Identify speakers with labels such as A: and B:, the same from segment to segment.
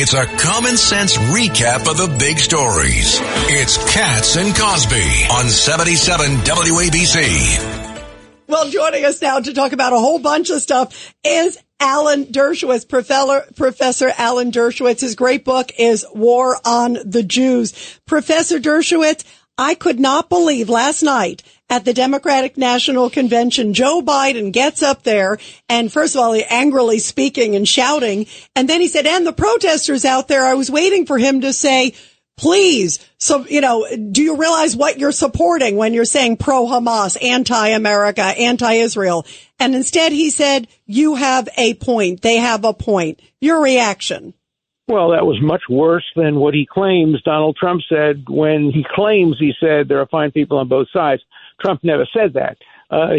A: It's a common sense recap of the big stories. It's Katz and Cosby on 77 WABC.
B: Well, joining us now to talk about a whole bunch of stuff is Alan Dershowitz, Professor Alan Dershowitz. His great book is War on the Jews. Professor Dershowitz, I could not believe last night at the Democratic National Convention, Joe Biden gets up there and first of all, he angrily speaking and shouting. And then he said, and the protesters out there, I was waiting for him to say, please. So, do you realize what you're supporting when you're saying pro-Hamas, anti-America, anti-Israel? And instead he said, you have a point. They have a point. Your reaction?
C: Well, that was much worse than what he claims Donald Trump said when he claims he said there are fine people on both sides. Trump never said that.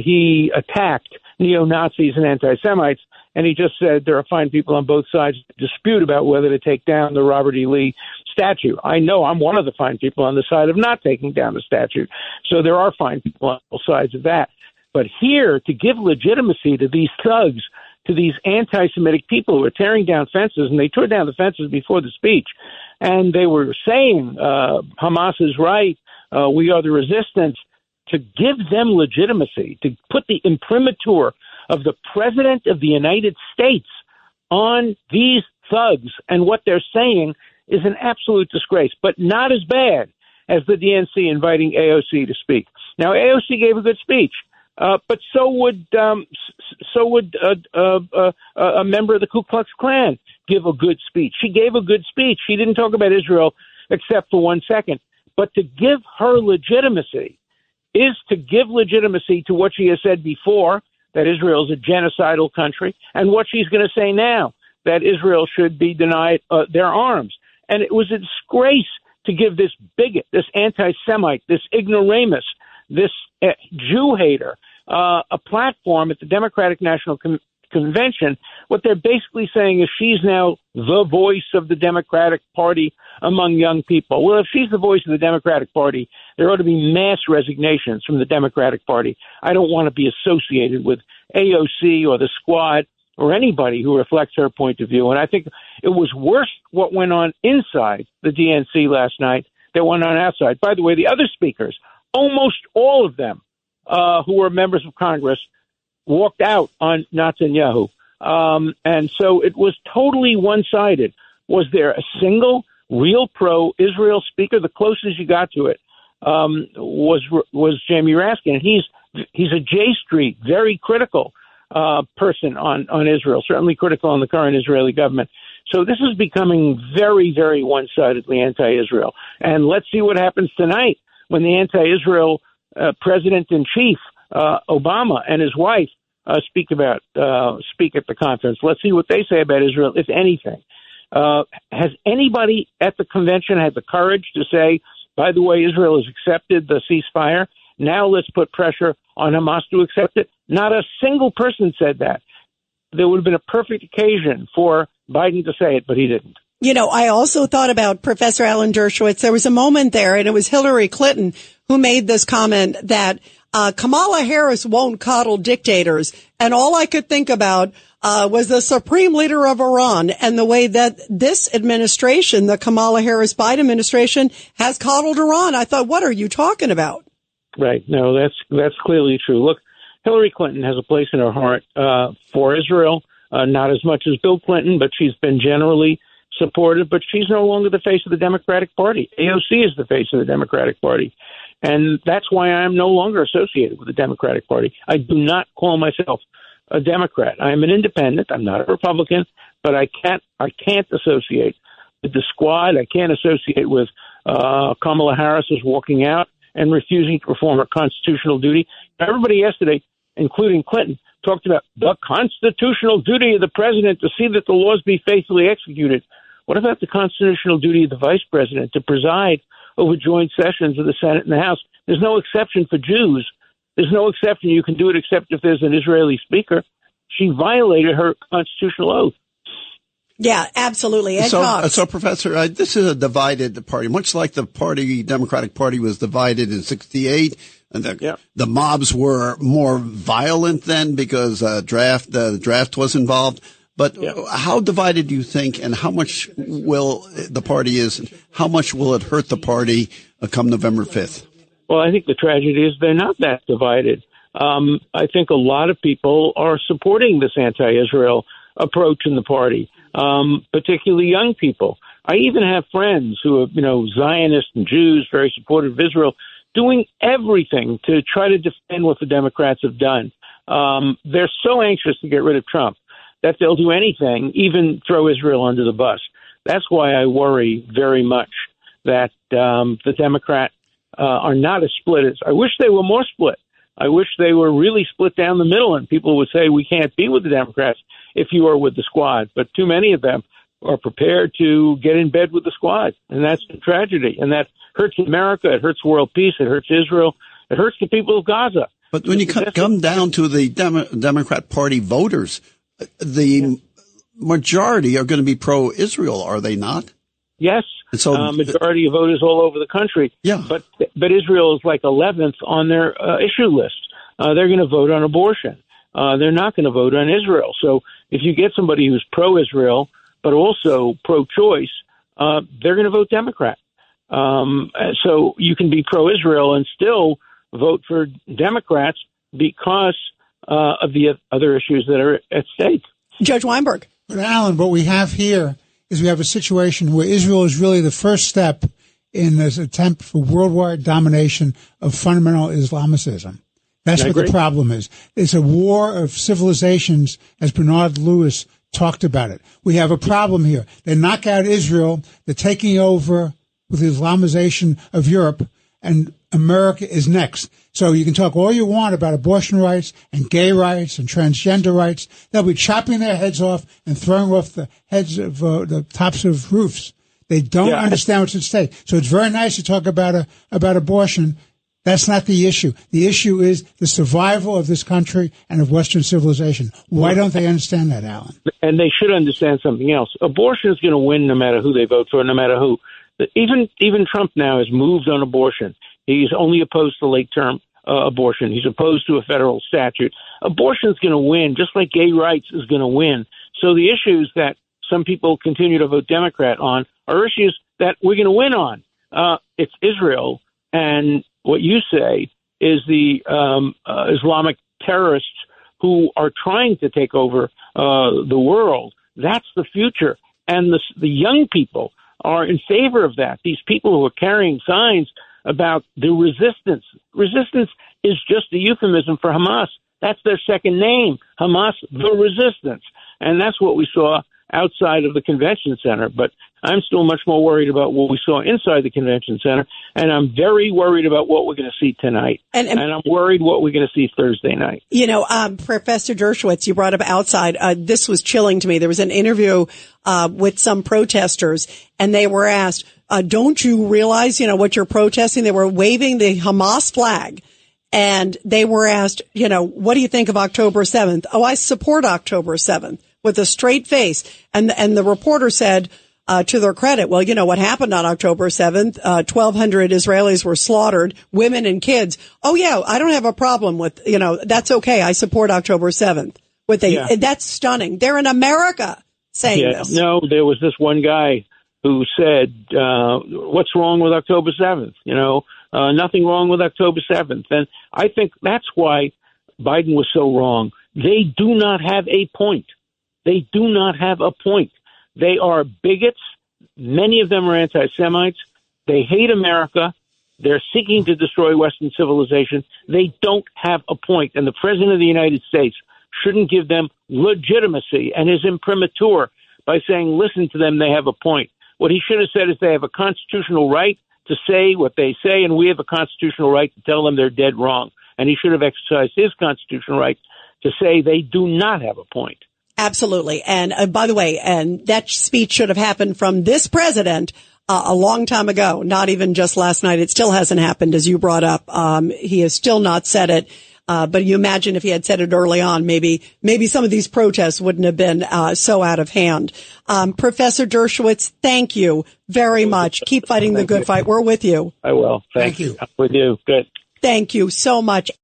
C: He attacked neo-Nazis and anti-Semites, and he just said there are fine people on both sides to dispute about whether to take down the Robert E. Lee statue. I know I'm one of the fine people on the side of not taking down the statue. So there are fine people on both sides of that. But here, to give legitimacy to these thugs, to these anti-Semitic people who are tearing down fences, and they tore down the fences before the speech, and they were saying Hamas is right, we are the resistance, to give them legitimacy, to put the imprimatur of the President of the United States on these thugs and what they're saying is an absolute disgrace, but not as bad as the DNC inviting AOC to speak. Now, AOC gave a good speech, but so would a member of the Ku Klux Klan give a good speech. She gave a good speech. She didn't talk about Israel except for 1 second. But to give her legitimacy is to give legitimacy to what she has said before, that Israel is a genocidal country, and what she's going to say now, that Israel should be denied their arms. And it was a disgrace to give this bigot, this anti-Semite, this ignoramus, this Jew hater a platform at the Democratic National Convention. What they're basically saying is she's now the voice of the Democratic Party among young people. Well, if she's the voice of the Democratic Party, there ought to be mass resignations from the Democratic Party. I don't want to be associated with AOC or the Squad or anybody who reflects her point of view. And I think it was worse what went on inside the DNC last night than went on outside. By the way, the other speakers, almost all of them who were members of Congress, walked out on Netanyahu. And so it was totally one-sided. Was there a single real pro-Israel speaker? The closest you got to it was Jamie Raskin. And he's a J Street, very critical person on Israel, certainly critical on the current Israeli government. So this is becoming very, very one-sidedly anti-Israel. And let's see what happens tonight when the anti-Israel president-in-chief, Obama, and his wife speak at the conference. Let's see what they say about Israel, if anything. Has anybody at the convention had the courage to say, by the way, Israel has accepted the ceasefire. Now let's put pressure on Hamas to accept it? Not a single person said that. There would have been a perfect occasion for Biden to say it, but he didn't.
B: I also thought about Professor Alan Dershowitz. There was a moment there, and it was Hillary Clinton who made this comment that Kamala Harris won't coddle dictators. And all I could think about was the supreme leader of Iran and the way that this administration, the Kamala Harris-Biden administration, has coddled Iran. I thought, what are you talking about?
C: Right. No, that's clearly true. Look, Hillary Clinton has a place in her heart for Israel, not as much as Bill Clinton, but she's been generally supportive. But she's no longer the face of the Democratic Party. AOC is the face of the Democratic Party. And that's why I'm no longer associated with the Democratic Party. I do not call myself a Democrat. I am an independent. I'm not a Republican, but I can't associate with the Squad. I can't associate with Kamala Harris is walking out and refusing to perform her constitutional duty. Everybody yesterday, including Clinton, talked about the constitutional duty of the president to see that the laws be faithfully executed. What about the constitutional duty of the vice president to preside over joint sessions of the Senate and the House? There's no exception for Jews. There's no exception. You can do it except if there's an Israeli speaker. She violated her constitutional oath.
B: Yeah, absolutely.
D: So, Professor, this is a divided party, much like the Democratic Party was divided in '68. And the mobs were more violent then because the draft was involved. But how divided do you think, and how much will the party is, how much will it hurt the party come November 5th?
C: Well, I think the tragedy is they're not that divided. I think a lot of people are supporting this anti-Israel approach in the party, particularly young people. I even have friends who are, Zionists and Jews, very supportive of Israel, doing everything to try to defend what the Democrats have done. They're so anxious to get rid of Trump that they'll do anything, even throw Israel under the bus. That's why I worry very much that the Democrats are not as split as I wish they were more split. I wish they were really split down the middle, and people would say we can't be with the Democrats if you are with the squad. But too many of them are prepared to get in bed with the squad, and that's the tragedy. And that hurts America, it hurts world peace, it hurts Israel, it hurts the people of Gaza.
D: But when you come down to the Democrat Party voters, the majority are going to be pro-Israel, are they not?
C: Yes, and so majority of voters all over the country.
D: Yeah,
C: but Israel is like 11th on their issue list. They're going to vote on abortion. They're not going to vote on Israel. So if you get somebody who's pro-Israel but also pro-choice, they're going to vote Democrat. So you can be pro-Israel and still vote for Democrats because of the other issues that are at stake.
B: Judge Weinberg.
E: But Alan, what we have here is we have a situation where Israel is really the first step in this attempt for worldwide domination of fundamental Islamicism. That's what the problem is. It's a war of civilizations, as Bernard Lewis talked about it. We have a problem here. They knock out Israel. They're taking over with the Islamization of Europe, and America is next. So you can talk all you want about abortion rights and gay rights and transgender rights. They'll be chopping their heads off and throwing off the heads of the tops of roofs. They don't understand what's at stake. So it's very nice to talk about abortion. That's not the issue. The issue is the survival of this country and of Western civilization. Why don't they understand that, Alan?
C: And they should understand something else. Abortion is going to win no matter who they vote for, no matter who. Even Trump now has moved on abortion. He's only opposed to late-term abortion. He's opposed to a federal statute. Abortion is going to win, just like gay rights is going to win. So the issues that some people continue to vote Democrat on are issues that we're going to win on. It's Israel, and what you say is the Islamic terrorists who are trying to take over the world. That's the future. And the young people are in favor of that. These people who are carrying signs about the resistance. Resistance is just a euphemism for Hamas. That's their second name, Hamas, the resistance. And that's what we saw outside of the convention center. But I'm still much more worried about what we saw inside the convention center. And I'm very worried about what we're going to see tonight. And I'm worried what we're going to see Thursday night.
B: Professor Dershowitz, you brought up outside. This was chilling to me. There was an interview with some protesters, and they were asked, don't you realize, what you're protesting? They were waving the Hamas flag. And they were asked, what do you think of October 7th? Oh, I support October 7th with a straight face. And the reporter said, to their credit, well, what happened on October 7th? 1,200 Israelis were slaughtered, women and kids. Oh, yeah, I don't have a problem with, that's okay. I support October 7th. That's stunning. They're in America saying this.
C: No, there was this one guy who said, what's wrong with October 7th? Nothing wrong with October 7th. And I think that's why Biden was so wrong. They do not have a point. They do not have a point. They are bigots. Many of them are anti-Semites. They hate America. They're seeking to destroy Western civilization. They don't have a point. And the President of the United States shouldn't give them legitimacy and is imprimatur by saying, listen to them, they have a point. What he should have said is they have a constitutional right to say what they say, and we have a constitutional right to tell them they're dead wrong. And he should have exercised his constitutional right to say they do not have a point.
B: Absolutely. And by the way, and that speech should have happened from this president a long time ago, not even just last night. It still hasn't happened, as you brought up. He has still not said it. But you imagine if he had said it early on, maybe some of these protests wouldn't have been so out of hand. Professor Dershowitz, thank you very much. Keep fighting the good fight. We're with you.
C: I will. Thank you. I'm with you. Good.
B: Thank you so much.